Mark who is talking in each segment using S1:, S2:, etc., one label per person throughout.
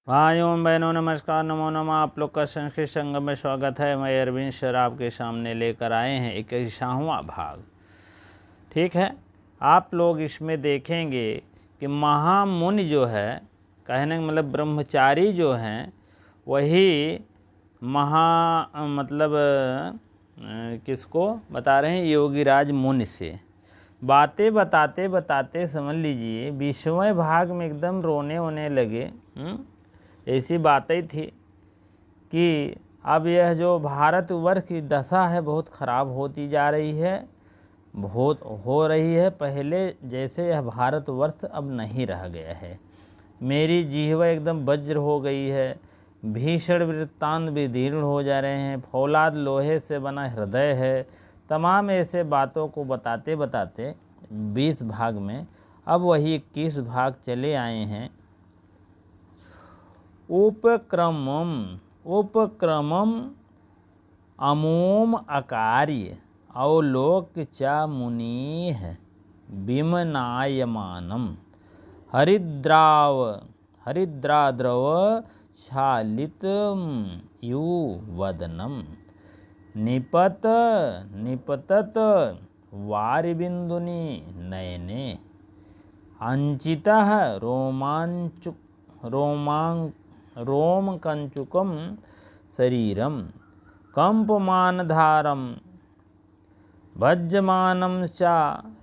S1: भाइयों बहनों नमस्कार, नमो नमः। आप लोग का संस्कृत संगम में स्वागत है। मैं अरविंद सर आपके सामने लेकर आए हैं 21वां भाग। ठीक है, आप लोग इसमें देखेंगे कि महामुनि जो है, कहने का मतलब ब्रह्मचारी जो हैं, वही किसको बता रहे हैं? योगीराज मुनि से बातें बताते बताते समझ लीजिए 20वें भाग में एकदम रोने वोने लगे। ऐसी बातें थी कि अब यह जो भारतवर्ष की दशा है बहुत ख़राब होती जा रही है, बहुत हो रही है। पहले जैसे यह भारतवर्ष अब नहीं रह गया है। मेरी जीहवा एकदम वज्र हो गई है, भीषण वृत्तांत विदीर्ण हो जा रहे हैं, फौलाद लोहे से बना हृदय है। तमाम ऐसे बातों को बताते बताते 20 भाग में अब वही 21 भाग चले आए हैं। उपक्रमम अमोम अकार्य अवलोक च मुनीः विमनायमानम हरिद्राद्रव क्षालितम युवदनम निपतत वारिबिंदुनि नयने अंचितः रोमकंचुकम शरीरम कंपमानधारम भज्यमानं च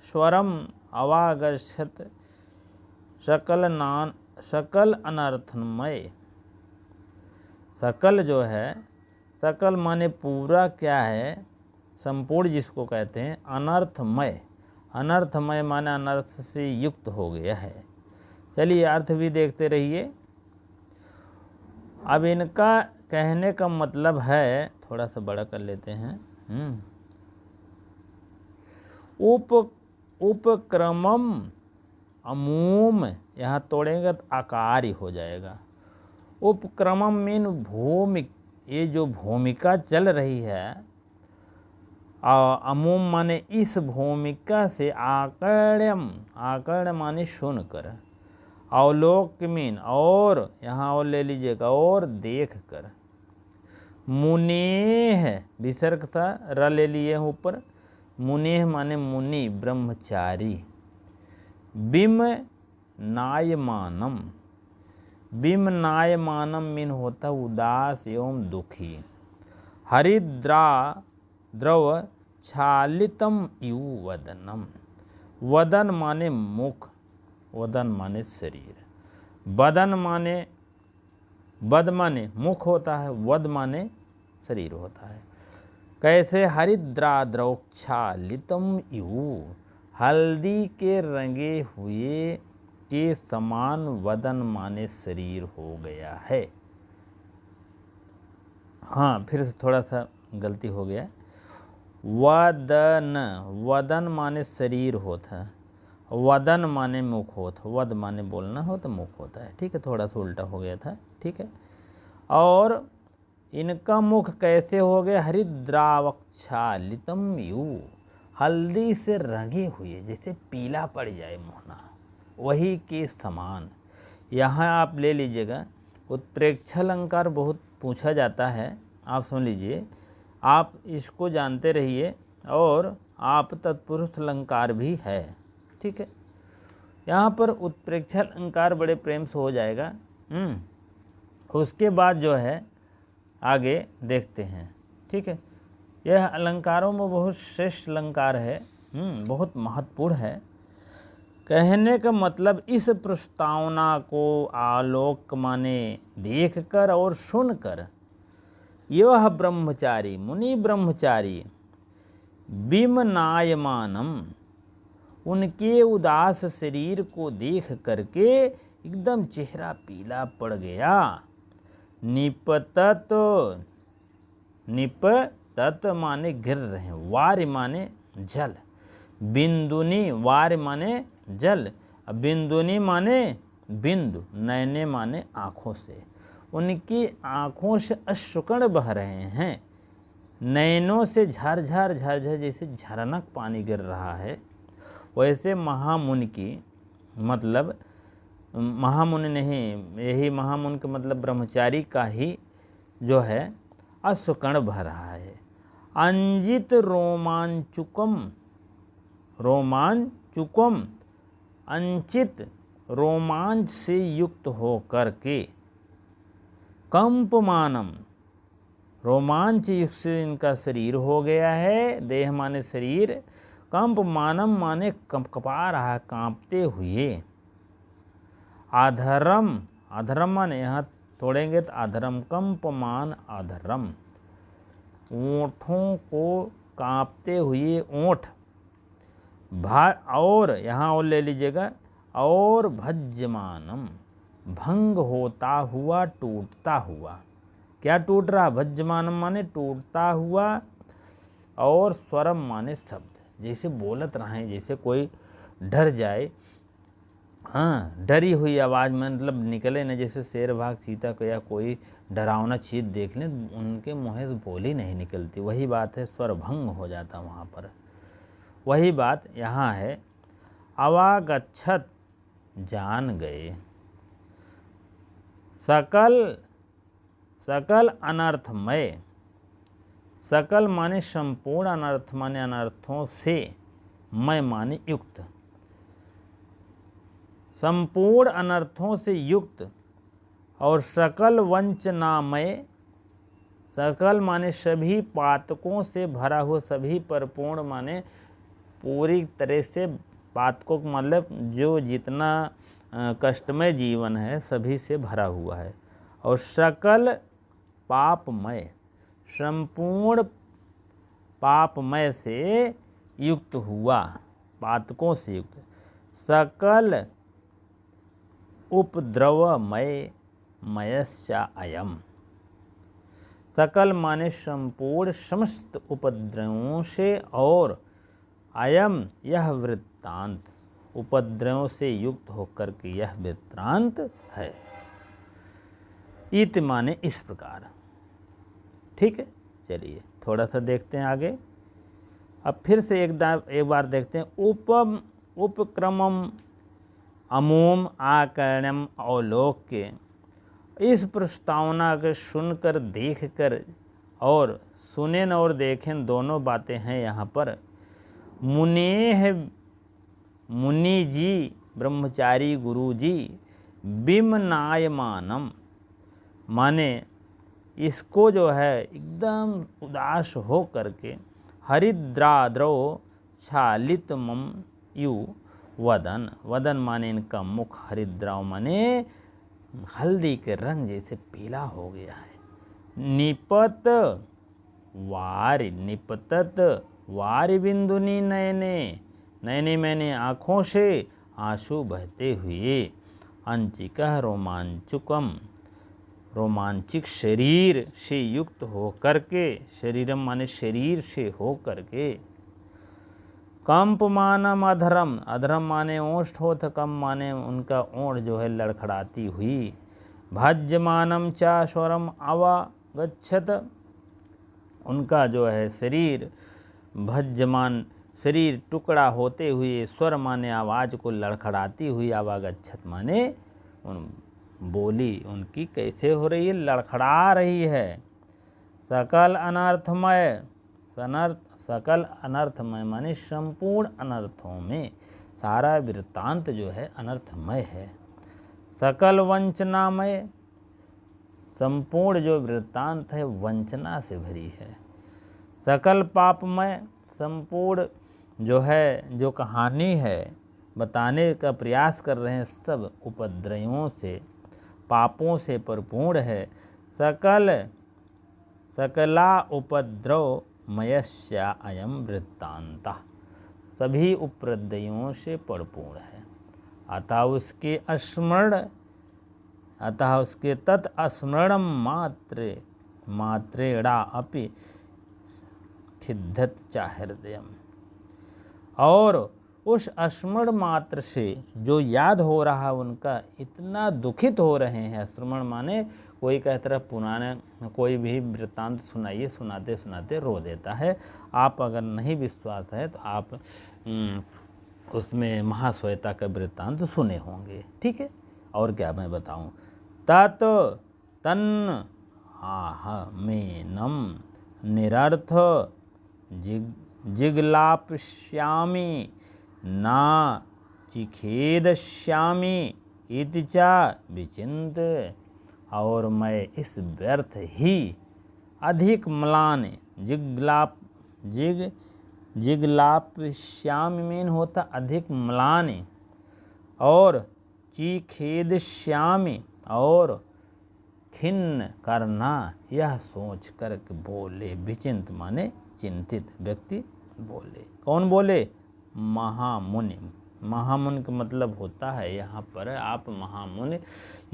S1: स्वरम अवागच्छत सकल अनर्थमय। सकल जो है, सकल माने पूरा क्या है? संपूर्ण जिसको कहते हैं। अनर्थमय, अनर्थमय माने अनर्थ से युक्त हो गया है। चलिए अर्थ भी देखते रहिए। अब इनका कहने का मतलब है, थोड़ा सा बड़ा कर लेते हैं। उपक्रमम अमूम, यहाँ तोड़ेंगे तो आकारी हो जाएगा। उपक्रमम मीन भूमि, ये जो भूमिका चल रही है। अमूम माने इस भूमिका से आकर्ण्यम, आकर्ण माने सुनकर, अवलोक मीन और, यहाँ और ले लीजिएगा, और देख कर। मुनेह विसर्ग सा र ले लिए ऊपर। मुनेह माने मुनि, ब्रह्मचारी। बिम नायमानम, बिम नायमानम मीन होता उदास एवं दुखी। हरिद्राद्रव क्षालितम यु वदनम, वदन माने मुख, वदन माने शरीर। बदन माने, बद माने मुख होता है, वद माने शरीर होता है। कैसे? हरिद्राद्रव क्षालितम यु, हल्दी के रंगे हुए के समान वदन माने शरीर हो गया है। हाँ, फिर से थोड़ा सा गलती हो गया। वदन, वदन माने शरीर होता है, वदन माने मुख होता, वद माने बोलना हो तो मुख होता है। ठीक है, थोड़ा सा उल्टा हो गया था। ठीक है, और इनका मुख कैसे हो गया? हरिद्रावक्षालितम यु, हल्दी से रंगे हुए, जैसे पीला पड़ जाए मोहना, वही के समान। यहाँ आप ले लीजिएगा, उत्प्रेक्ष अलंकार बहुत पूछा जाता है। आप सुन लीजिए, आप इसको जानते रहिए। और आप तत्पुरुष अलंकार भी है। ठीक है, यहाँ पर उत्प्रेक्ष अलंकार बड़े प्रेम से हो जाएगा। उसके बाद जो है आगे देखते हैं। ठीक है, यह अलंकारों में बहुत श्रेष्ठ अलंकार है, बहुत महत्वपूर्ण है। कहने का मतलब इस प्रस्तावना को आलोक माने देखकर और सुनकर यह ब्रह्मचारी, मुनि ब्रह्मचारी, विमनायमानम, उनके उदास शरीर को देख करके एकदम चेहरा पीला पड़ गया। निपतत, निपतत माने गिर रहे, वार माने जल, बिंदुनी, वार माने जल, बिंदुनी माने बिंदु, नयने माने आँखों से। उनकी आँखों से अश्रुकण बह रहे हैं। नयनों से झरझर झरझर जैसे झरनक पानी गिर रहा है, वैसे महामुनि की मतलब महामुनि नहीं, यही महामुनि का मतलब ब्रह्मचारी का ही जो है अश्वकर्ण बह रहा है। अंजित रोमांचुकम, रोमांचुकम अंचित रोमांच से युक्त होकर के, कंपमानम रोमांच युक्त से इनका शरीर हो गया है, देह माने शरीर, कंपमानम माने कपा रहा, कांपते हुए, आधरम, आधरम माने यहाँ तोड़ेंगे तो आधरम, कंपमान आधरम, ओंठों को कांपते हुए ओंठ, और यहाँ और ले लीजिएगा, और भज्यमानम भंग होता हुआ, टूटता हुआ, क्या टूट रहा, भज्यमानम माने टूटता हुआ, और स्वरम माने शब्द, जैसे बोलत रहे, जैसे कोई डर जाए, हाँ डरी हुई आवाज़ में मतलब निकले न, जैसे शेर भाग चीता को या कोई डरावना चीज देख लें, उनके मुँह से बोली नहीं निकलती, वही बात है, स्वर भंग हो जाता वहाँ पर। वही बात यहाँ है, अवागच्छत जान गए, सकल, सकल अनर्थमय, सकल माने संपूर्ण, अनर्थ माने अनर्थों से, मय माने युक्त, संपूर्ण अनर्थों से युक्त, और सकल वंचनामय, सकल माने सभी पातकों से भरा हुआ, सभी परिपूर्ण माने पूरी तरह से, पातकों मतलब जो जितना कष्टमय जीवन है सभी से भरा हुआ है, और सकल पापमय, संपूर्ण पापमय से युक्त हुआ, पातकों से युक्त, सकल उपद्रवमय मयस्या अयम, सकल माने संपूर्ण समस्त उपद्रवों से, और अयम यह वृत्तांत, उपद्रवों से युक्त होकर के यह वृत्तांत है। इत माने इस प्रकार, ठीक है। चलिए थोड़ा सा देखते हैं आगे। अब फिर से एक बार देखते हैं, उपक्रमम अमूम आकर्णम अवलोक्य, इस प्रस्तावना को सुनकर, देखकर, और सुनें और देखें दोनों बातें हैं यहाँ पर। मुनि जी, ब्रह्मचारी गुरु जी, विमनायमानम माने इसको जो है एकदम उदास हो करके, हरिद्राद्रौ छालितमम यु वदन, वदन माने इनका मुख, हरिद्राव माने हल्दी के रंग जैसे पीला हो गया है। निपत वारि, निपतत वारि बिंदुनी नयने, नयने मैंने आँखों से आंसू बहते हुए, अंचिका रोमांचुकम रोमांचिक शरीर से युक्त हो करके, शरीरम माने शरीर से हो करके, कंपमानम अधरम, अधरम माने ओष्ठ होत, कम माने उनका ओंठ जो है लड़खड़ाती हुई, भज्यमानम चा स्वरम अवागच्छत, उनका जो है शरीर भज्यमान, शरीर टुकड़ा होते हुए, स्वर माने आवाज़ को लड़खड़ाती हुई, अवागच्छत माने उन बोली उनकी कैसे हो रही है, लड़खड़ा रही है। सकल अनर्थमय, सकल अनर्थमय माने संपूर्ण अनर्थों में सारा वृत्तांत जो है अनर्थमय है। सकल वंचनामय, संपूर्ण जो वृत्तांत है वंचना से भरी है। सकल पापमय, संपूर्ण जो है जो कहानी है बताने का प्रयास कर रहे हैं सब उपद्रवों से, पापों से परिपूर्ण है। सकला उपद्रव मयस्या अयम वृत्तांता, सभी उपद्रवों से परिपूर्ण है। अतः उसके स्मरण, अतः उसके तत्स्मरण मात्रेणा अपि खिद्धत च हृदयम, और उस स्मरण मात्र से जो याद हो रहा उनका इतना दुखित हो रहे हैं। स्मरण माने कोई कहता है पुराने कोई भी वृत्तांत सुनाइए, सुनाते सुनाते रो देता है। आप अगर नहीं विश्वास है तो आप उसमें महाश्वेता का वृत्तांत सुने होंगे, ठीक है। और क्या मैं बताऊं। तत् तन् मेनम निरर्थ जिगलाप्स्यामि ना चिखेदश्यामि इति च विचिन्त। और मैं इस व्यर्थ ही अधिक म्लान जिगलाप्स्यामि मेन होता अधिक म्लान और चिखेदश्यामि और खिन्न करना, यह सोच कर के बोले। विचिंत माने चिंतित व्यक्ति बोले। कौन बोले? महामुनि। महामुनि का मतलब होता है यहाँ पर आप महामुनि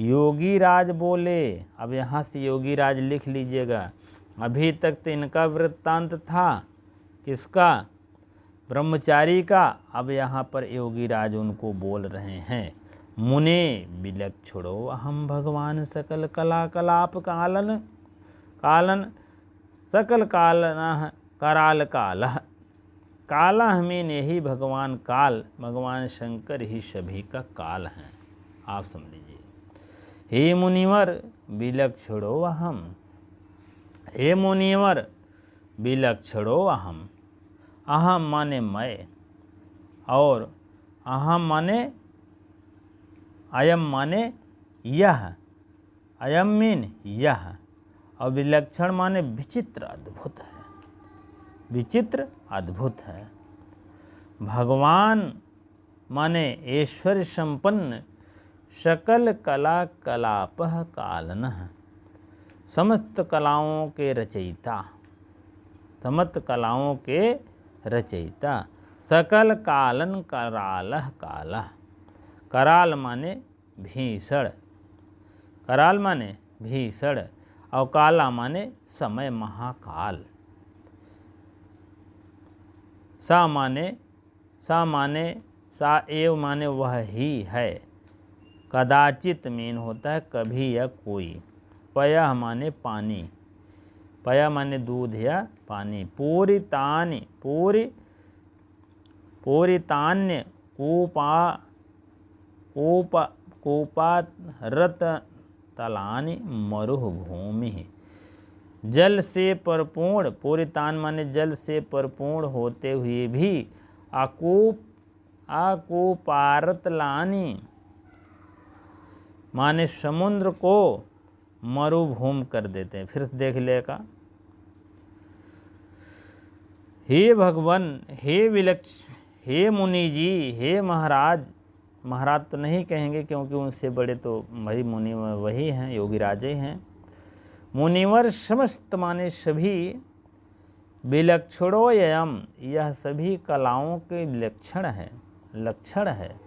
S1: योगी राज बोले। अब यहाँ से योगी राज लिख लीजिएगा। अभी तक तो इनका वृत्तांत था किसका? ब्रह्मचारी का। अब यहाँ पर योगी राज उनको बोल रहे हैं। मुने विलक्षणो अहम भगवान सकल कला कलाप कालन कालन सकल कालन कराल काल। काला हमें यही भगवान काल, भगवान शंकर ही सभी का काल हैं। आप समझ लीजिए। हे मुनिवर विलक्षणो अहम, हे मुनिवर विलक्षणो अहम। अहम माने मैं और अहम माने अयम माने यह, अयम मीन यह, और विलक्षण माने विचित्र अद्भुत है, विचित्र अद्भुत है। भगवान माने ऐश्वर्य संपन्न सकल कला कलापः कालनः, समस्त कलाओं के रचयिता, समस्त कलाओं के रचयिता। सकल कालन करालः कालः, कराल माने भीषण, कराल माने भीषण और काला माने समय महाकाल। सा माने सा एव माने वह ही है। कदाचित मीन होता है कभी या कोई। पयः माने पानी, पया माने दूध या पानी। पूरितानि पूरितान्य कूपारत तलानि मरुह भूमि। जल से परिपूर्ण, पूरितान माने जल से परिपूर्ण होते हुए भी आकूपारतलानि माने समुद्र को मरुभूमि कर देते हैं। फिर देख लेगा। हे भगवान, हे हे मुनि जी, हे महाराज, महाराज तो नहीं कहेंगे क्योंकि उनसे बड़े तो वही मुनि वही हैं, योगी राजे हैं। मुनिवर समस्त माने सभी, विलक्षणोयम यह सभी कलाओं के विलक्षण है, लक्षण है।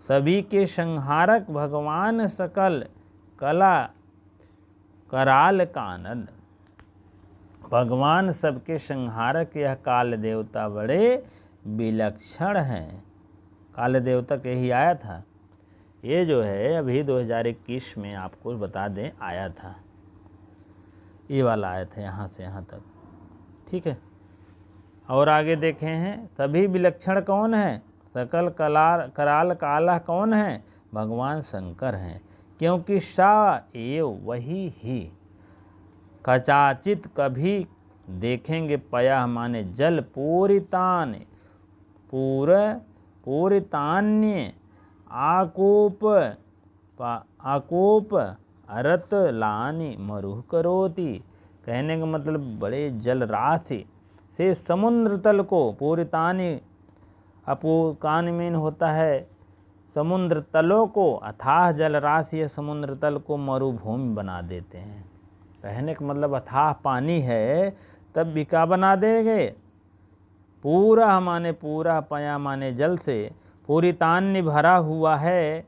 S1: सभी के संहारक भगवान सकल कला कराल कानन, भगवान सबके संहारक यह काल देवता बड़े विलक्षण हैं। काल देवता के ही आया था। ये जो है अभी 2021 में आपको बता दें आया था, ये वाला आया था यहाँ से यहाँ तक। ठीक है। और आगे देखे हैं सभी विलक्षण कौन है? सकल कराल काला कौन है? भगवान शंकर हैं। क्योंकि सा एव वही ही, कचाचित कभी देखेंगे, पया माने जल, पूरितान पूरितान्य आकूप अरतलानि मरुह करोति। कहने का मतलब बड़े जल राशि से समुद्र तल को, पूरितानि अपूकान मीन होता है समुद्र तलों को, अथाह जल राशि समुद्र तल को मरुभूमि बना देते हैं। कहने का मतलब अथाह पानी है तब भी क्या बना देंगे? पूरा माने पूरा, पया माने जल से, पूरितान्य भरा हुआ है,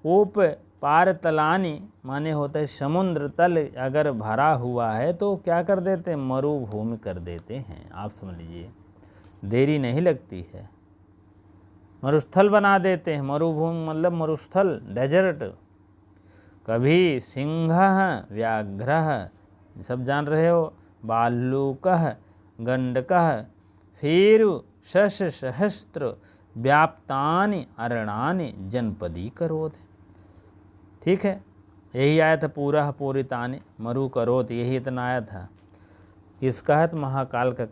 S1: कूप पार तलानी माने होता है समुद्र तल अगर भरा हुआ है तो क्या कर देते हैं? मरुभूमि कर देते हैं। आप समझ लीजिए, देरी नहीं लगती है, मरुस्थल बना देते हैं। मरुभूमि मतलब मरुस्थल, डेजर्ट। कभी सिंह व्याघ्र सब जान रहे हो, बालूकः गंडकः, फिर शश सहस्त्र व्याप्तानि अरणानि जनपदी करोति। ठीक है, यही आया था पूरा पूरितानि मरु करोत, यही इतना आया था। किसका है? तो महाकाल का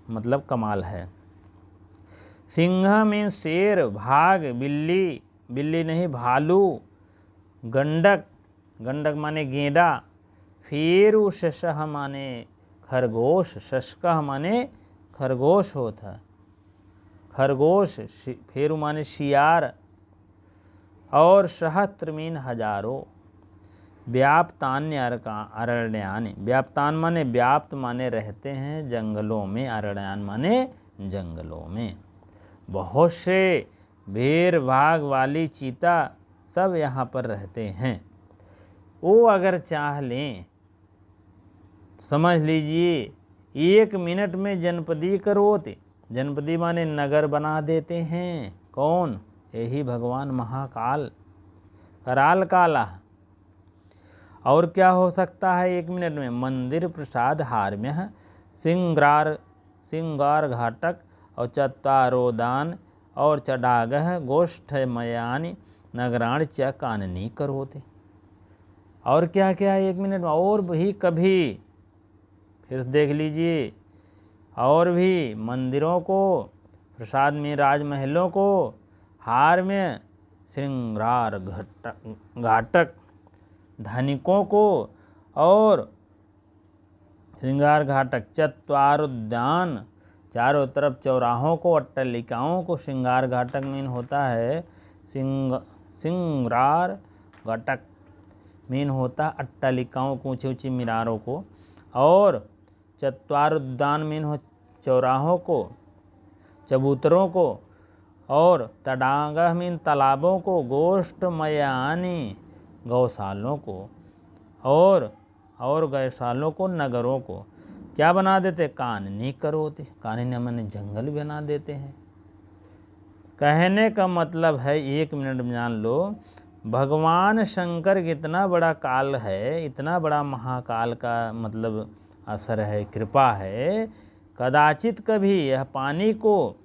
S1: मतलब कमाल है। सिंह में शेर, भाग बिल्ली, बिल्ली नहीं भालू, गंडक, गंडक माने गेंडा, फेरु शशह माने खरगोश, शशकह माने खरगोश होता, खरगोश, फेरु माने शियार, और सहस्त्र मीन हजारों, व्याप्तान्य अरण्यानि, व्याप्तान माने व्याप्त माने रहते हैं जंगलों में, अरण्यान माने जंगलों में। बहुत से भेड़ भाग वाली चीता सब यहाँ पर रहते हैं। वो अगर चाह लें, समझ लीजिए 1 मिनट में जनपदी करोते, जनपदी माने नगर बना देते हैं। कौन? यही भगवान महाकाल, कराल काला। और क्या हो सकता है 1 मिनट में? मंदिर प्रसाद हारम्य, सिंगार घाटक, और चत्वारोदान, और चडागह गोष्ठमयानि नगराण च काननी करोते। और क्या क्या 1 मिनट में? और भी कभी फिर देख लीजिए, और भी मंदिरों को, प्रसाद में राजमहलों को, हार में श्रृंगार घाटक धनिकों को, और श्रृंगार घाटक चत्वारोद्यान, चारों तरफ चौराहों को, अट्टलिकाओं को। श्रृंगार घाटक मीन होता है श्रृंगार घाटक मीन होता है अट्टलिकाओं को, ऊंची ऊंची मीनारों को, और चत्वारोद्यान मीन हो चौराहों को, चबूतरों को, और तडागह मीन तालाबों को, गोष्ठमयानि गौशालों को, और गौशालों को, नगरों को क्या बना देते? काननी करोते, काननी मैंने जंगल बना देते हैं। कहने का मतलब है 1 मिनट में जान लो, भगवान शंकर कितना बड़ा काल है, इतना बड़ा महाकाल का मतलब असर है, कृपा है। कदाचित कभी यह पानी को,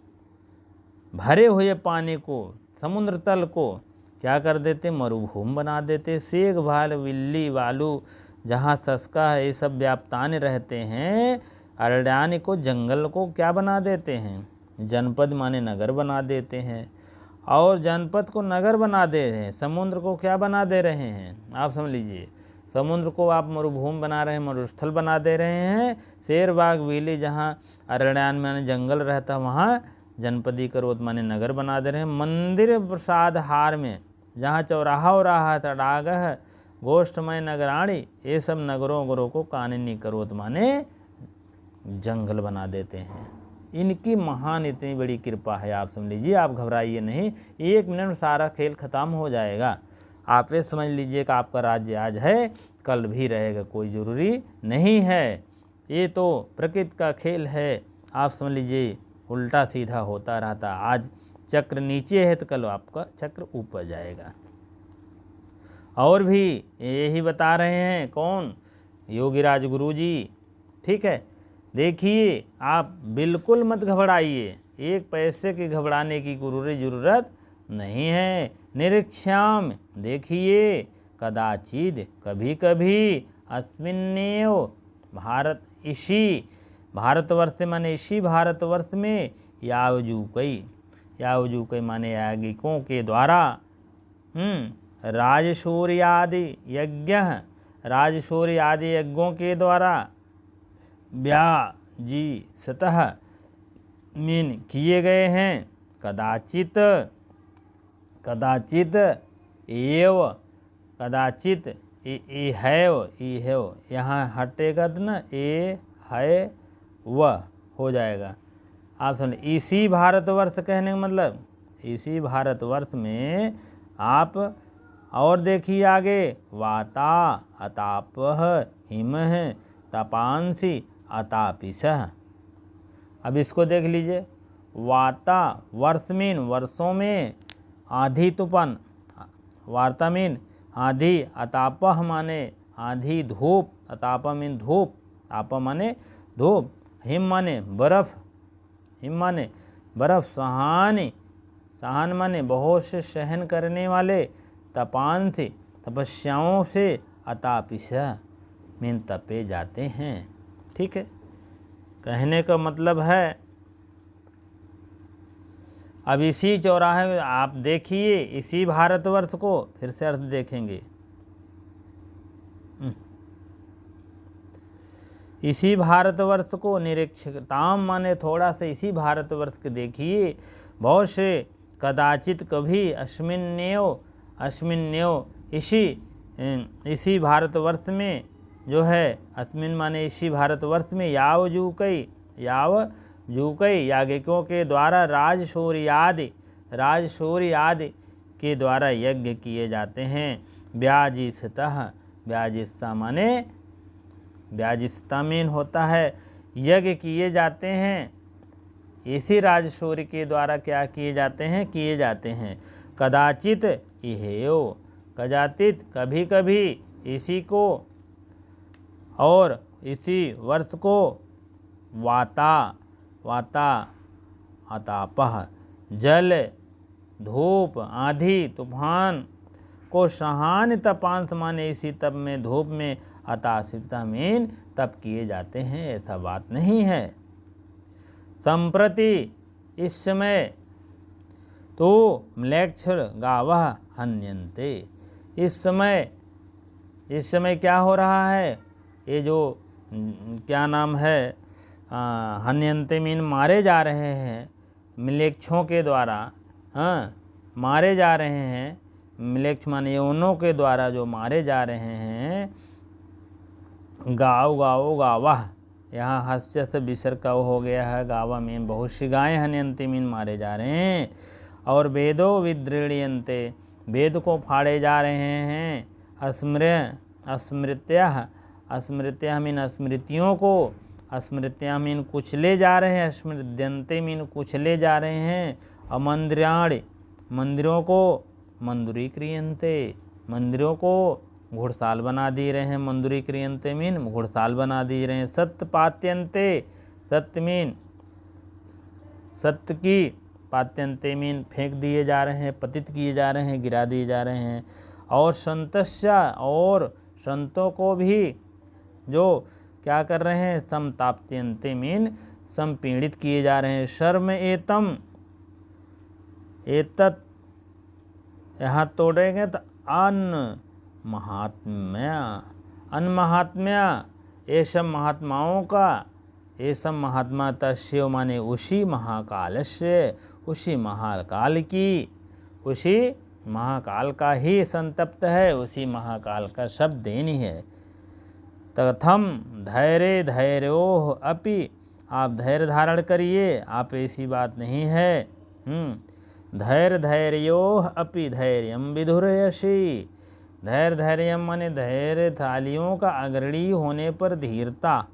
S1: भरे हुए पानी को, समुद्र तल को क्या कर देते? मरुभूमि बना देते। सेग भाल बिल्ली बालू, जहाँ सस्का है, ये सब व्याप्तान रहते हैं। अरण्यानि को, जंगल को क्या बना देते हैं? जनपद माने नगर बना देते हैं। और जनपद को नगर बना दे रहे हैं, समुद्र को क्या बना दे रहे हैं? आप समझ लीजिए, समुद्र को आप मरुभूमि बना रहे हैं, मरुस्थल बना दे रहे हैं। शेर बाघ बिल्ली, जहाँ अरण्यान माने जंगल रहता, वहाँ जनपदी करोत माने नगर बना दे रहे हैं। मंदिर प्रसाद हार में, जहाँ चौराहा हो रहा है, तडागह गोष्ठमय नगराणी, ये सब नगरों को काननी करोत माने जंगल बना देते हैं। इनकी महान इतनी बड़ी कृपा है, आप समझ लीजिए। आप घबराइए नहीं, 1 मिनट में सारा खेल खत्म हो जाएगा। आप ये समझ लीजिए कि आपका राज्य आज है, कल भी रहेगा, कोई ज़रूरी नहीं है। ये तो प्रकृति का खेल है, आप समझ लीजिए, उल्टा सीधा होता रहता। आज चक्र नीचे है तो कल आपका चक्र ऊपर जाएगा। और भी यही बता रहे हैं, कौन? योगीराज गुरु जी। ठीक है, देखिए आप बिल्कुल मत घबराइए, 1 पैसे की घबराने की ज़रूरत नहीं है। निरीक्षाम, देखिए, कदाचित, कभी कभी, अस्मिन्नेव भारत, इसी भारतवर्ष माने इसी भारतवर्ष में, यावजूकई माने याज्ञिकों के द्वारा, राजशौर्यादि यज्ञ, राजशौर्य आदि यज्ञों के द्वारा, सतह मीन किए गए हैं। कदाचित, एव, कदाचित है, यहाँ हटेगा तो ना, ए है वह हो जाएगा। आप सुन, इसी भारतवर्ष कहने का मतलब इसी भारतवर्ष में आप, और देखिए आगे, वाता अतापह हिमः तपांसी अतापिसः। अब इसको देख लीजिए, वाता वर्ष मीन वर्षों में, आधी तूफान, वार्ता मीन आधी, अतापह माने आधी, धूप, अतापह मीन धूप, तापह माने धूप, हिम माने बर्फ, हिम माने बर्फ, सहान माने बहुत से सहन करने वाले, तपांसि तपस्याओं से अतापिश मीन तपे जाते हैं। ठीक है, कहने का मतलब है, अब इसी चौराहे आप देखिए, इसी भारतवर्ष को फिर से अर्थ देखेंगे। इसी भारतवर्ष को निरीक्षताम माने थोड़ा सा इसी भारतवर्ष के देखिए। बहुत से कदाचित कभी अस्मिन्नेव इसी भारतवर्ष में जो है, अस्मिन माने इसी भारतवर्ष में याव जूकई याज्ञिकों के द्वारा राजशौर्य आदि के द्वारा यज्ञ किए जाते हैं। ब्याजिस्ता माने ब्याजिस्ता मीन होता है यज्ञ किए जाते हैं। इसी राजशौर्य के द्वारा क्या किए जाते हैं। कदाचित इहेयो, कदाचित कभी कभी इसी को और इसी वर्ष को वाता अतापह जल धूप आंधी तूफान को सहान तपांस माने इसी तप में धूप में अतासिता मीन तप किए जाते हैं। ऐसा बात नहीं है। संप्रति इस समय तो म्लेच्छर गावह हन्यन्ते, इस समय क्या हो रहा है, ये जो क्या नाम है, हन्यन्ते मीन मारे जा रहे हैं म्लेच्छों के द्वारा। मारे जा रहे हैं, म्लेच्छ माने यौनों के द्वारा जो मारे जा रहे हैं। गावाह, यहाँ हस्य से विसर का हो गया है। गावा मीन बहुत सी गायें हन्यन्ते मीन मारे जा रहे हैं। और वेदो विदृढ़यन्ते, वेद को फाड़े जा रहे हैं। अस्मृत्या मीन स्मृतियों को, स्मृत्या मीन कुचले जा रहे हैं। स्मृत्यन्ते मीन कुचले जा रहे हैं। अमंद्रियाण, मंदिरों को मंदुरीक्रियन्ते, मंदिरों को घुड़साल बना दे रहे हैं। मंदुरीक्रियन्ते मीन घुड़साल बना दे रहे हैं। सत्यपात्यन्ते, सत्य मीन सत्य की, पात्यन्ते मीन फेंक दिए जा रहे हैं, पतित किए जा रहे हैं, गिरा दिए जा रहे हैं। और संतस्या, और संतों को भी जो क्या कर रहे हैं, समताप्त्यन्ते मीन संपीड़ित किए जा रहे हैं। शर्म एतत् यहाँ तोड़ेंगे तो अन महात्म्या, ये सब महात्माओं का, ये सब महात्मा तस्यो माने उसी महाकाल से, उसी महाकाल की, उसी महाकाल का ही संतप्त है, उसी महाकाल का सब देनी है। तथम धैर्योह अपि, आप धैर्य धारण करिए, आप ऐसी बात नहीं है। धैर्योह अपि धैर्यम विधुर्यसि, धैर्यम माने धैर्यशालियों का अग्रणी होने पर धीरता।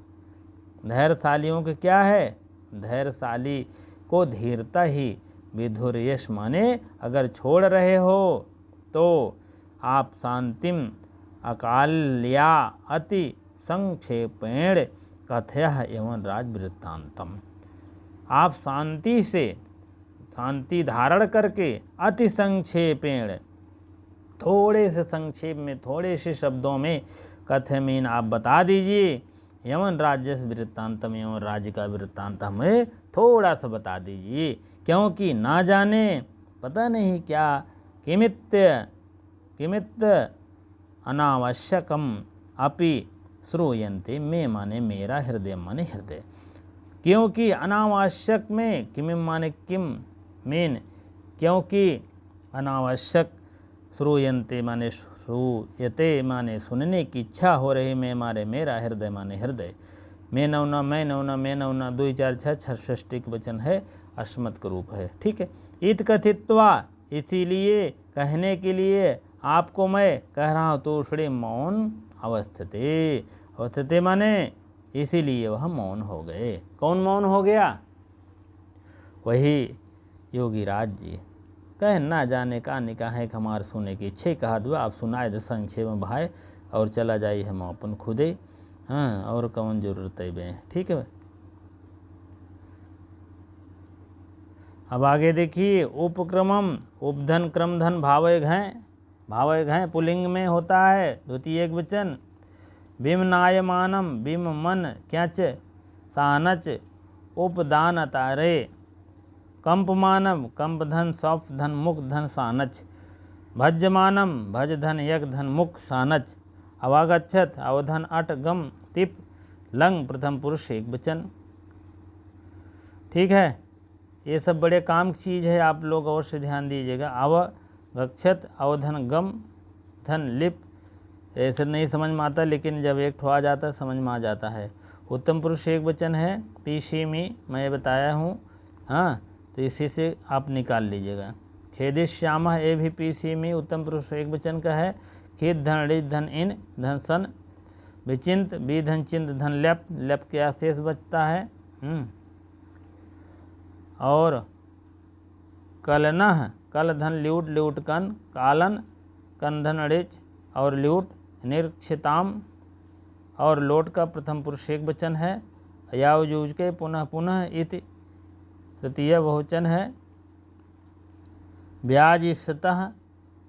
S1: धैर्यशालियों के क्या है, धैर्यशाली को धीरता ही। विधुर्यस माने अगर छोड़ रहे हो तो आप शांतिम अकाल्या अति संक्षेपेण कथयः एवं राजवृत्तांतम, आप शांति धारण करके अति संक्षेपेण, थोड़े से संक्षेप में, थोड़े से शब्दों में, कथय मीन आप बता दीजिए। यमन राज्य वृत्तांतम, एवं राज्य का वृत्तांत हमें थोड़ा सा बता दीजिए, क्योंकि ना जाने पता नहीं क्या किमित्त अनावश्यकम अपि श्रूयन्ते, में माने मेरा, हृदय माने हृदय, क्योंकि अनावश्यक में, किम माने किम मीन, क्योंकि अनावश्यक, श्रूयन्ते माने श्रूयते माने सुनने की इच्छा हो रही, में मारे मेरा, हृदय माने हृदय। मैं नौना, मैं नौना, मैं नौना, 2 4 6 षष्टिक वचन है, अस्मत् का रूप है। ठीक है। इत कथित्वा, इसीलिए कहने के लिए आपको मैं कह रहा हूँ, तो थोड़े मौन अवस्थते माने इसीलिए वह मौन हो गए। कौन मौन हो गया? वही योगीराज जी। कह ना जाने का निकाह हमार सुने की इच्छे कहा दुआ, आप सुनाए दे संक्षेप में भाई, और चला जाइए हम अपन खुदे। हाँ, और कौन जरूरत है बे। ठीक है। अब आगे देखिए, उपक्रमम, उपधन क्रमधन भाव हैं। भावक हैं, पुल्लिंग में होता है, द्वितीय एक वचन। भीम नायमानम, भीम मन क्यच सानच उपदान अतारे। कंपमानम, कंप धन सौफ धन मुख धन सानच। भज्यमानम, भज धन यक धन मुख सानच। अवागच्छत, अवधन अट गम तिप लंग प्रथम पुरुष एक वचन। ठीक है, ये सब बड़े काम की चीज़ है, आप लोग अवश्य ध्यान दीजिएगा। अवगच्छत, अवधन गम धन लिप, ऐसे नहीं समझ में आता, लेकिन जब एक ठो आ जाता है समझ में आ जाता है। उत्तम पुरुष एक वचन है, पीसी मी मैं बताया हूँ, हाँ, तो इसी से आप निकाल लीजिएगा। खेदिश्यामः, ये भी पीसी मी उत्तम पुरुष एक वचन का है। खेद धन ऋज धन इन धन सन। विचिंत, बी धन चिंत धन लेप, लेप के शेष बचता है। और कलनह, कल धन ल्यूट ल्यूट कन, कालन कन धन ऋच और ल्यूट। निरक्षिताम, और लोट का प्रथम पुरुष एक वचन है। यावजूज के पुनः पुनः इति तृतीय बहुवचन है। ब्याज सतः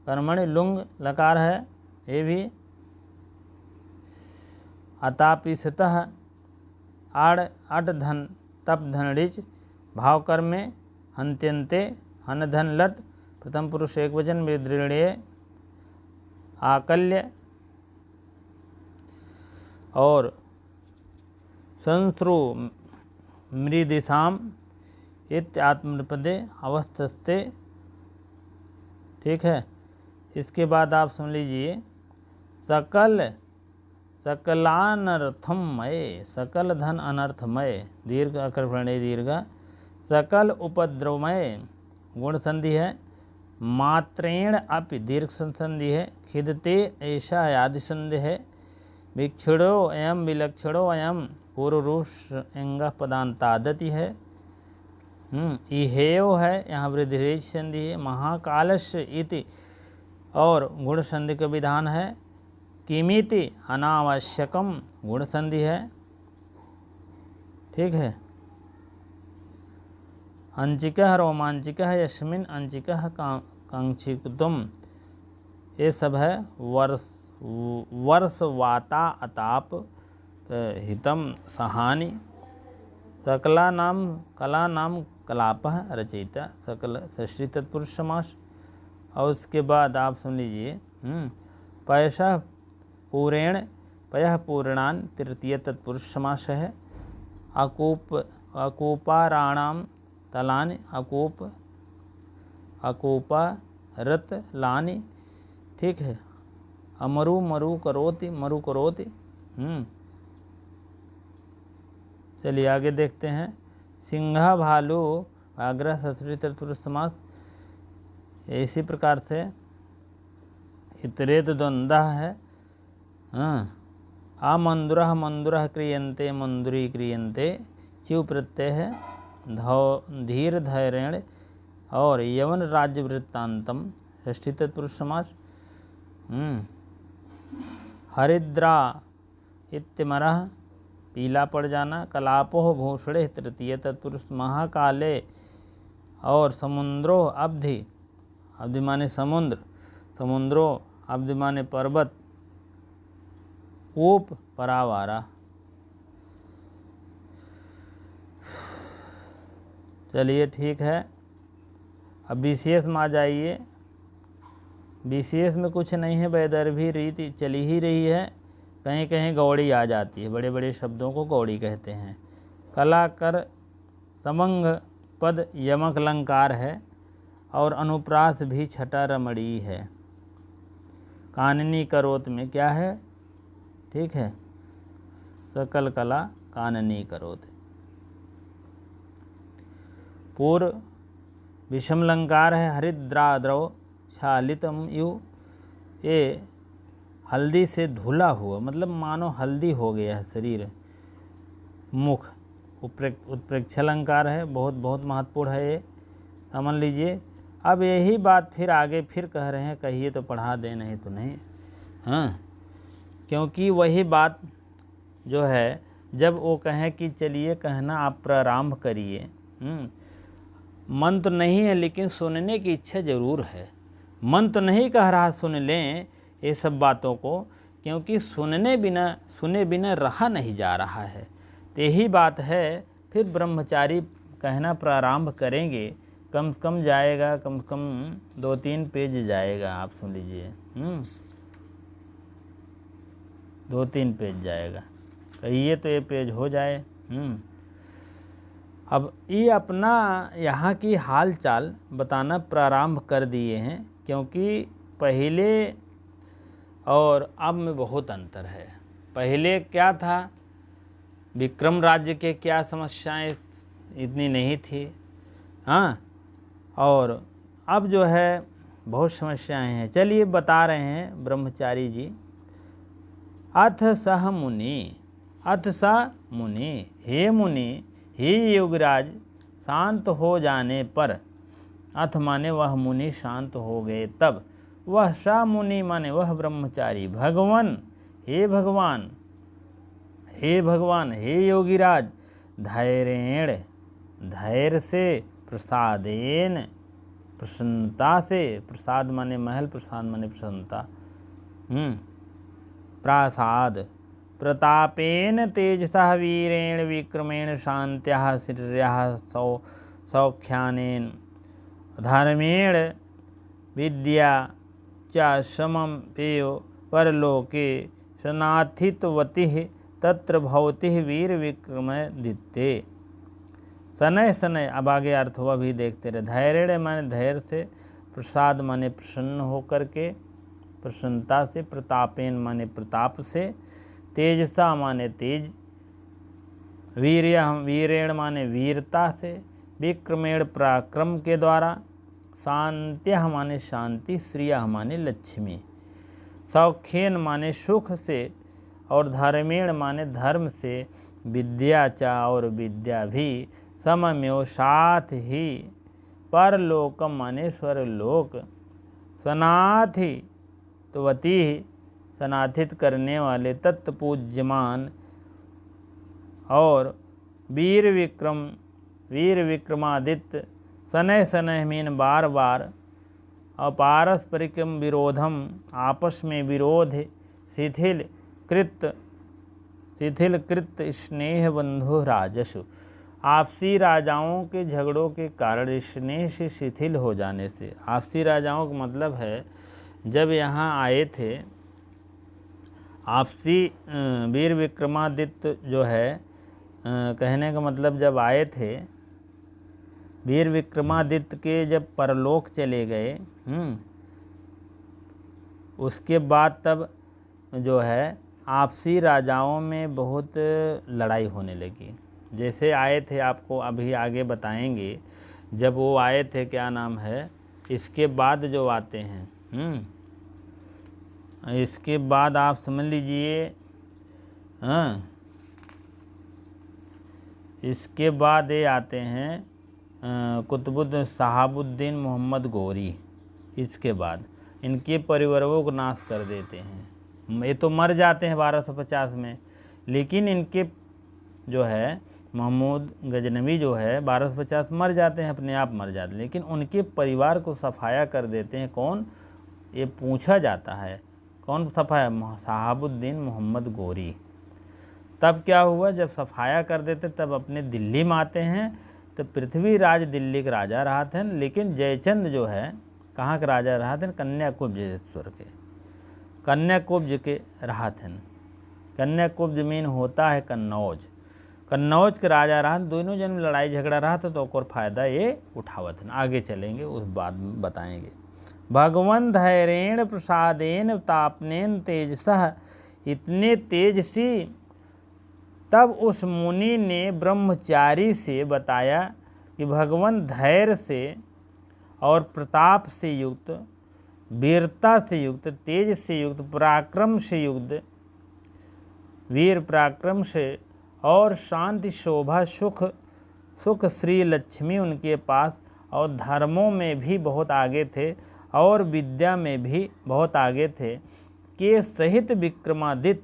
S1: कर्मणि लुंग लकार है, ये भी। अतापि सतः आड़ अट धन तप धन ऋच, भाव कर्म में हंत्यंते हन धन लट, प्रथम पुरुष एक वचन। विदृढ़ आकल्य और संश्रु मृदिशाम इत्य आत्मपदे अवस्थस्ते। ठीक है, इसके बाद आप समझ लीजिए सकल सकलानर्थमय, सकल धन अनर्थमय, दीर्घ अकर प्रणय दीर्घ। सकल उपद्रवमय गुण संधि है। मात्रेण अपि दीर्घ संधि है। खिदते ऐसा आदि संधि है। विक्षिणो एवं विलक्षणो एवं पूर्व रूप एंग पदांतादति है। इहेयो है, यहाँ वृद्धिरेज संधि है। महाकालस्य इति और गुण संधि का विधान है। किमिति अनावश्यकम गुण संधि है। ठीक है, अंचिकः रोमांचिकः यस्मिन् अंचिकः कांक्षितुम, ये सब है। वर्षवाता अताप हितम सहानि। सकला नाम कला नाम कलापः रचयिता, सकल षष्ठी तत्पुरुष समास। और उसके बाद आप सुन लीजिए पयशः पूरेण, पयः पूर्णान तृतीय तत्पुरुष समास है। अकूपाराणाम तलानि, अकूप अकूपा रत लानि। ठीक है, अमरु मरु करोति, मरु करोति। चलिए आगे देखते हैं। सिंह भालू व्याघ्र षष्ठी तत्पुरुष समास। इसी प्रकार से इतरेत द्वंद्वः है। आमंदुरः मंदुरः क्रियन्ते, मंदुरी क्रियन्ते, चिव प्रत्यय है। धीर धैर्यण और यवन राज्य वृत्तांतम षष्ठी तत्पुरुष समास। हरिद्रा इत्यमरः पीला पड़ जाना। कलापोह भूषणे तृतीय तत्पुरुष। महाकाले और समुद्रो अब्धि, अब्धि माने समुद्र, समुद्रो अब्धि माने पर्वत। ऊप परावारा। चलिए ठीक है, अब बीसीएस में आ जाइए। बीसीएस में कुछ नहीं है, वैदर्भी रीति चली ही रही है। कहीं कहीं गौड़ी आ जाती है, बड़े बड़े शब्दों को गौड़ी कहते हैं। कला कर समंग पद यमक अलंकार है और अनुप्रास भी छठा रमणी है। काननी करोत में क्या है? ठीक है, सकल कला काननी करोत। पूर्व विषम अलंकार है। हरिद्राद्रव छालितम यु, ये हल्दी से धुला हुआ, मतलब मानो हल्दी हो गया है शरीर। मुख उत्प्रेक्ष अलंकार है, बहुत बहुत महत्वपूर्ण है ये, समझ लीजिए। अब यही बात फिर आगे फिर कह रहे हैं, कहिए तो पढ़ा दें, नहीं तो नहीं। हाँ, क्योंकि वही बात जो है, जब वो कहें कि चलिए कहना आप प्रारंभ करिए, मन तो नहीं है लेकिन सुनने की इच्छा ज़रूर है। मन तो नहीं कह रहा सुन लें ये सब बातों को, क्योंकि सुने बिना रहा नहीं जा रहा है। तो यही बात है। फिर ब्रह्मचारी कहना प्रारंभ करेंगे। कम से कम जाएगा, कम से कम 2-3 पेज जाएगा। आप सुन लीजिए, 2-3 पेज जाएगा। कहिए तो ये पेज हो जाए। अब ये अपना यहाँ की हाल चाल बताना प्रारंभ कर दिए हैं, क्योंकि पहले और अब में बहुत अंतर है। पहले क्या था, विक्रम राज्य के क्या समस्याएं इतनी नहीं थी, हाँ, और अब जो है बहुत समस्याएं हैं। चलिए बता रहे हैं ब्रह्मचारी जी। अथ सह मुनि, हे मुनि, हे योगराज, शांत हो जाने पर, अथ माने वह मुनि शांत हो गए तब, वह सा मुनि माने वह ब्रह्मचारी, भगवान, हे भगवान, हे योगीराज, धैर्य से, प्रसादेन, प्रसन्नता से, प्रसाद माने महल, प्रसाद माने प्रसन्नता, प्रासाद, प्रतापेन तेजसः वीरेण विक्रमेण शान्त्याः श्रियः सौख्यानेन धर्मेण विद्या च समं पेयो परलोके सनाथितवतिः तत्र भवतिः वीर विक्रमादित्ये। शनैः शनैः, अब आगे अर्थ हुआ भी देखते रहे। धैर्य माने धैर्य से, प्रसाद माने प्रसन्न होकर के, प्रसन्नता से, प्रतापेन माने प्रताप से, तेजसा माने तेज, वीरेण माने वीरता से, विक्रमेण पराक्रम के द्वारा, शान्त्यः माने शांति, श्रियः माने लक्ष्मी, सौख्येन माने सुख से, और धर्मेण माने धर्म से, विद्या चा और विद्या भी, सममेव साथ ही, परलोकम माने स्वर्गलोक, सनाथितवती सनाथित करने वाले, तत्पूज्यमान, और वीर विक्रमादित्य, शनैः शनैः मीन बार बार, और पारस्परिकम विरोधम, आपस में विरोध, शिथिल कृत स्नेह बंधु राजसु, आपसी राजाओं के झगड़ों के कारण स्नेह से शिथिल हो जाने से। आपसी राजाओं का मतलब है जब यहाँ आए थे आपसी वीर विक्रमादित्य जो है, कहने का मतलब जब आए थे वीर विक्रमादित्य के जब परलोक चले गए, उसके बाद तब जो है आपसी राजाओं में बहुत लड़ाई होने लगी। जैसे आए थे, आपको अभी आगे बताएंगे, जब वो आए थे क्या नाम है, इसके बाद जो आते हैं, इसके बाद आप समझ लीजिए, हाँ, इसके बाद ये आते हैं शहाबुद्दीन मोहम्मद गोरी। इसके बाद इनके परिवारों को नाश कर देते हैं। ये तो मर जाते हैं 1250 में, लेकिन इनके जो है महमूद गजनवी जो है 1250 मर जाते हैं, अपने आप मर जाते हैं, लेकिन उनके परिवार को सफाया कर देते हैं। कौन, ये पूछा जाता है कौन सफाया, शहाबुद्दीन मोहम्मद गोरी। तब क्या हुआ, जब सफाया कर देते तब अपने दिल्ली में आते हैं। तो पृथ्वीराज दिल्ली के राजा रहा थे, लेकिन जयचंद जो है कहाँ के राजा रहा थे, कन्याकुब्जेश्वर के, कन्याकुब्ज के रहा थे। कन्याकुब्ज मीन होता है कन्नौज, कन्नौज के राजा रहा। दोनों जन में लड़ाई झगड़ा रहा था, तो और फायदा ये उठावत है। आगे चलेंगे, उस बात बताएंगे। भगवन धैर्येण प्रसादेन तापनेन तेजसः, इतने तेजसी। तब उस मुनि ने ब्रह्मचारी से बताया कि भगवान धैर्य से और प्रताप से युक्त, वीरता से युक्त, तेज से युक्त, पराक्रम से युक्त, वीर पराक्रम से, और शांति शोभा सुख श्री लक्ष्मी उनके पास, और धर्मों में भी बहुत आगे थे और विद्या में भी बहुत आगे थे, के सहित विक्रमादित्य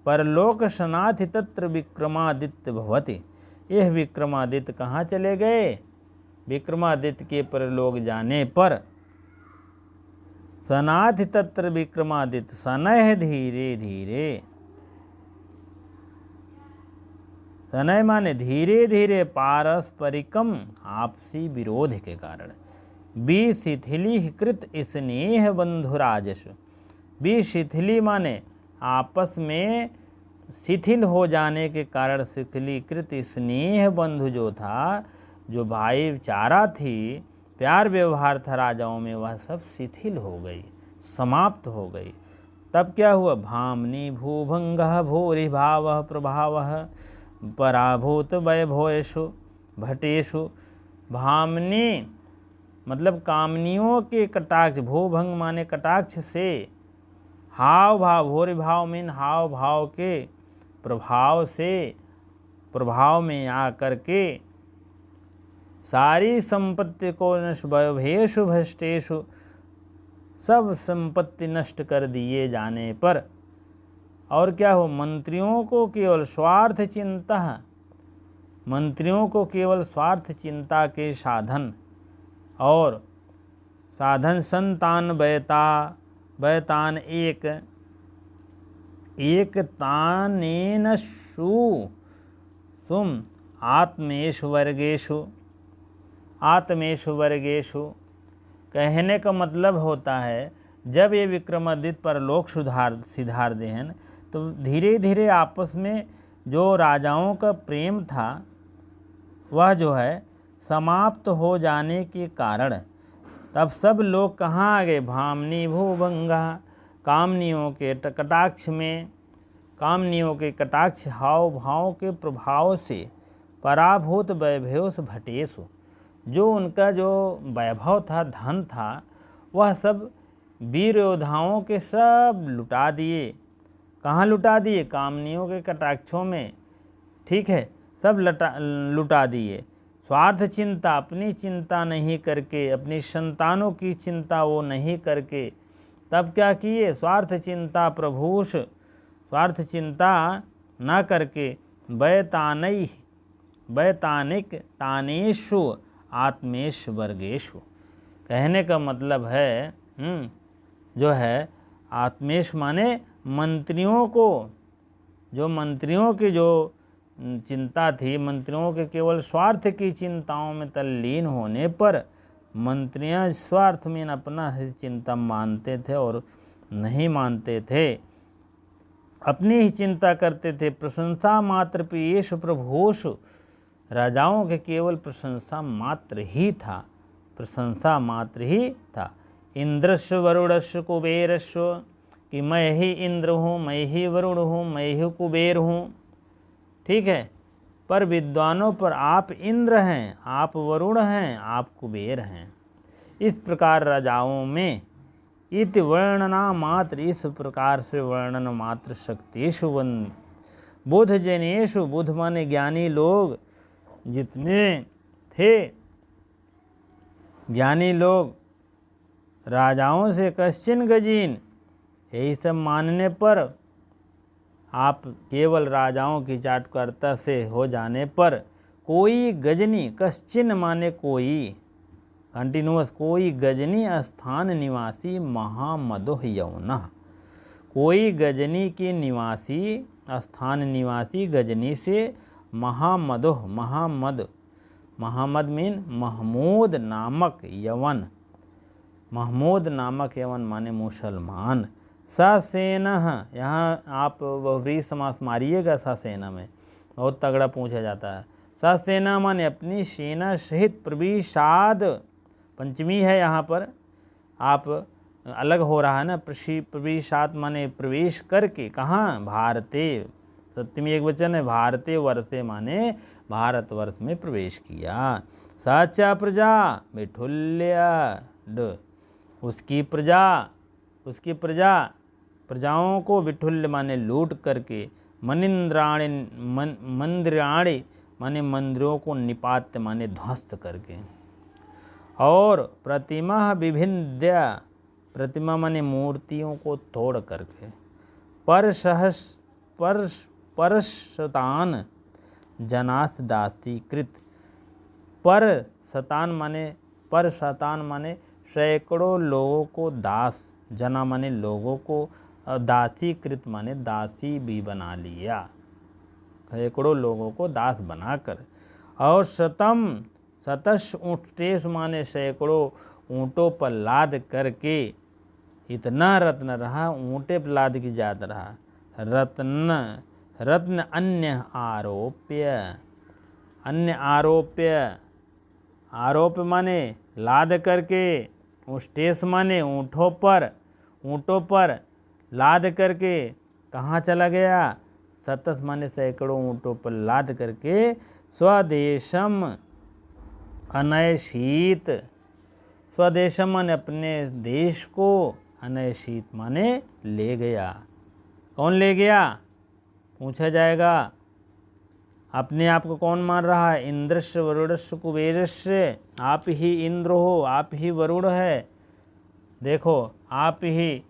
S1: परलोक सनाथि तत्र विक्रमादित्य भवति। यह विक्रमादित्य कहाँ चले गए, विक्रमादित्य के परलोक जाने पर सनाथ तत्र विक्रमादित्य सनह धीरे धीरे। सनय माने धीरे धीरे पारस्परिकम आपसी विरोध के कारण। विशिथिलीकृत स्नेह बंधुराजस। विशिथिली माने आपस में शिथिल हो जाने के कारण शिथिलीकृत स्नेह बंधु जो था, जो भाईचारा थी, प्यार व्यवहार था राजाओं में, वह सब शिथिल हो गई, समाप्त हो गई। तब क्या हुआ? भामनी भूभंगः भूरि भावः प्रभावः पराभूत वैभवेषु भटेषु। भामनी मतलब कामनियों के कटाक्ष, भूभंग माने कटाक्ष से, हाव भाव, भूरि भाव मीन हाव भाव के प्रभाव से, प्रभाव में आकर के सारी संपत्ति को नष्ट, वैभवेषु भ्रष्टेषु, सब संपत्ति नष्ट कर दिए जाने पर। और क्या हो? मंत्रियों को केवल स्वार्थ चिंता, मंत्रियों को केवल स्वार्थ चिंता के साधन और साधन संतान बैतान एक तानेन सुम आत्मेषु वर्गेषु। कहने का मतलब होता है, जब ये विक्रमादित्य परलोक सिधार देहन, तो धीरे धीरे आपस में जो राजाओं का प्रेम था वह जो है समाप्त हो जाने के कारण तब सब लोग कहाँ आ गए? भामनी भूभंगा, कामनियों के कटाक्ष में, कामनियों के कटाक्ष हाव भाव के प्रभाव से, पराभूत वैभवेषु भटेषु, जो उनका जो वैभव था, धन था, वह सब वीर योद्धाओं के सब लुटा दिए। कहाँ लुटा दिए? कामनियों के कटाक्षों में, ठीक है, सब लुटा दिए। स्वार्थ चिंता, अपनी चिंता नहीं करके, अपनी संतानों की चिंता वो नहीं करके, तब क्या किए? स्वार्थ चिंता प्रभुष, स्वार्थ चिंता न करके बैतानिक तानेषु आत्मेश वर्गेषु। कहने का मतलब है जो है आत्मेश माने मंत्रियों को, जो मंत्रियों की जो चिंता थी, मंत्रियों के केवल स्वार्थ की चिंताओं में तल्लीन होने पर मंत्रियां स्वार्थ में अपना ही चिंता मानते थे और नहीं मानते थे, अपनी ही चिंता करते थे। प्रशंसा मात्र प्रियेषु प्रभुषु, राजाओं के केवल प्रशंसा मात्र ही था, प्रशंसा मात्र ही था। इंद्रस्य वरुणस्य कुबेरस्य, कि मैं ही इंद्र हूँ, मैं ही वरुण हूँ, मैं ही कुबेर हूँ, ठीक है। पर विद्वानों पर आप इंद्र हैं, आप वरुण हैं, आप कुबेर हैं। इस प्रकार राजाओं में इति वर्णना मात्र, इस प्रकार से वर्णन मात्र शक्तिषु बुध जनेषु, बुध माने ज्ञानी लोग जितने थे, ज्ञानी लोग राजाओं से कश्चिन गजीन, यही सब मानने पर, आप केवल राजाओं की चाटुकारिता से हो जाने पर, कोई गजनी, कश्चिन माने कोई, कंटिन्यूअस, कोई गजनी स्थान निवासी महामदोह यौना, कोई गजनी के निवासी, स्थान निवासी गजनी से महामदोह, महामद मीन महमूद नामक यवन, महमूद नामक यवन माने मुसलमान। ससेना, यहाँ आप बहुव्रीहि समास मारिएगा, ससेना में बहुत तगड़ा पूछा जाता है। ससेना माने अपनी सेना सहित प्रविशाद, पंचमी है यहाँ पर, आप अलग हो रहा है ना, प्रविशात माने प्रवेश करके, कहाँ? भारते, सप्तमी एक वचन है, भारते वर्षे माने भारतवर्ष में प्रवेश किया। साचा प्रजा विठुल्य, उसकी प्रजा, प्रजाओं को विठुल्य माने लूट करके, मंदिराणी माने मंदिरों को निपात्य माने ध्वस्त करके, और प्रतिमा विभिन्न, प्रतिमा माने मूर्तियों को तोड़ करके, परशतान जनास दासीकृत, परशतान माने सैकड़ों लोगों को दास जना माने लोगों को, दासीकृत माने दासी भी बना लिया, सैकड़ों लोगों को दास बनाकर। और शतश ऊँटेश माने सैकड़ों ऊँटों पर लाद करके, इतना रत्न रहा, ऊँटे पर लाद की जात रहा, रत्न अन्य आरोप्य, आरोप माने लाद करके, स्टेस माने ऊँटों पर लाद करके कहाँ चला गया, शतस माने सैकड़ों ऊँटों पर लाद करके, स्वदेशम अनयशीत, स्वदेशम माने अपने देश को, अनयशीत माने ले गया। कौन ले गया पूछा जाएगा। अपने आप को कौन मान रहा है, इंद्रस्य वरुणस्य कुबेरस्य, आप ही इंद्र हो, आप ही वरुण है, देखो आप ही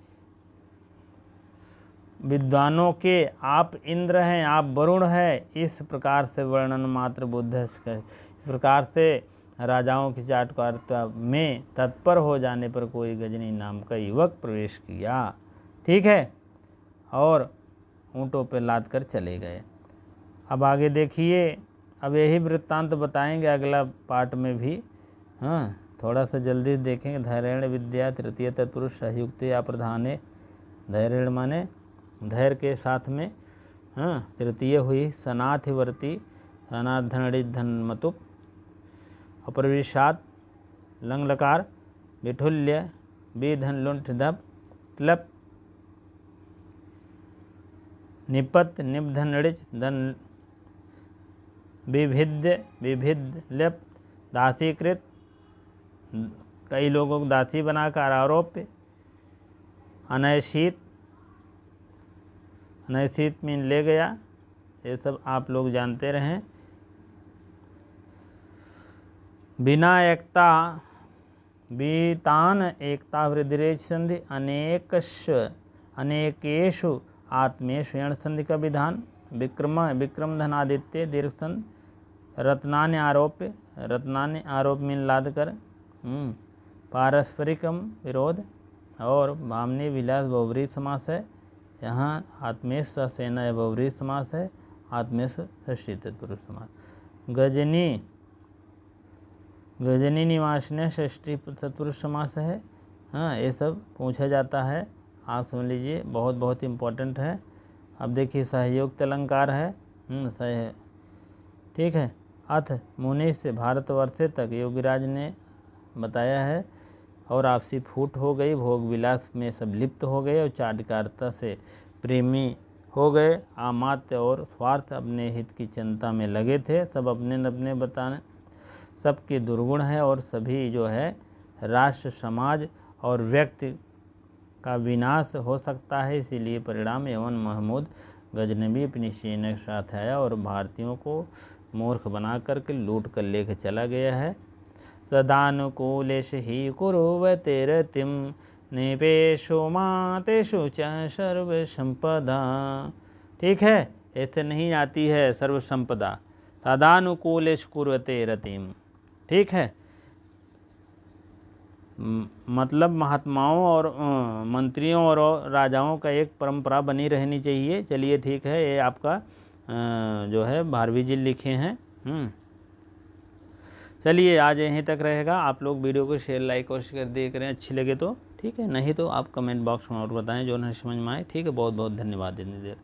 S1: विद्वानों के आप इंद्र हैं, आप वरुण है। इस प्रकार से वर्णन मात्र बुद्ध, इस प्रकार से राजाओं की चाटुकारिता में तत्पर हो जाने पर कोई गजनी नाम का युवक प्रवेश किया, ठीक है, और ऊँटों पर लाद कर चले गए। अब आगे देखिए, अब यही वृत्तांत बताएंगे अगला पार्ट में भी। हाँ, थोड़ा सा जल्दी देखेंगे। धैर्यण विद्या तृतीय तत्पुरुष सहयुक्त या प्रधाने, धैर्यण माने धैर्य के साथ में, हाँ, तृतीय हुई सनाथिवर्ती, सनाधनड़ी धनमतुप, अप्रविशात लंग लकार, विठुल्य विधन लुंठ धप क्लप, निपत निबधन ऋच धन विभिद लप, दासीकृत, कई लोगों को दासी बनाकर आरोप्य, अनयशीत, अनयशीत में ले गया, ये सब आप लोग जानते रहें। बिना एकता बीतान एकता वृद्धिरेच संधि, अनेकेषु आत्मेषु यण संधि का विधान, विक्रम धनादित्य दीर्घ संधि, रत्नान्य आरोप में लाद कर, पारस्परिकम विरोध, और भामनी विलास बहुव्रीहि समास है। यहाँ आत्मेश सेना बहुव्रीहि समास है, आत्मेश षष्ठी तत्पुरुष समास। गजनी निवासने षष्ठी तत्पुरुष समास है। हाँ, ये सब पूछा जाता है, आप समझ लीजिए, बहुत बहुत इम्पोर्टेंट है। अब देखिए सहयोग अलंकार है, ठीक है। अथ मुनि से भारतवर्षे तक योगीराज ने बताया है, और आपसी फूट हो गई, भोग विलास में सब लिप्त हो गए, और चाटुकारिता से प्रेमी हो गए, आमात्य और स्वार्थ अपने हित की चिंता में लगे थे, सब अपने अपने बताने, सबके दुर्गुण है, और सभी जो है राष्ट्र समाज और व्यक्ति का विनाश हो सकता है। इसीलिए परिणाम एवं महमूद गजनबी अपनी सेना के साथ आया और भारतीयों को मूर्ख बना करके लूट कर लेकर चला गया है। सदानुकूलेश ही कुरुवते रतिम निवेशो मातेषु च सर्व संपदा, ठीक है, ऐसे नहीं आती है सर्व संपदा। सदानुकूलेश कुरुवते रतिम, ठीक है, मतलब महात्माओं और मंत्रियों और राजाओं का एक परंपरा बनी रहनी चाहिए। चलिए ठीक है, ये आपका जो है भारवी जी लिखे हैं। चलिए आज यहीं तक रहेगा। आप लोग वीडियो को शेयर लाइक और शेयर दिए करें, अच्छी लगे तो ठीक है, नहीं तो आप कमेंट बॉक्स में और बताएं जो नहीं समझ में आए, ठीक है। बहुत बहुत धन्यवाद इतनी देर।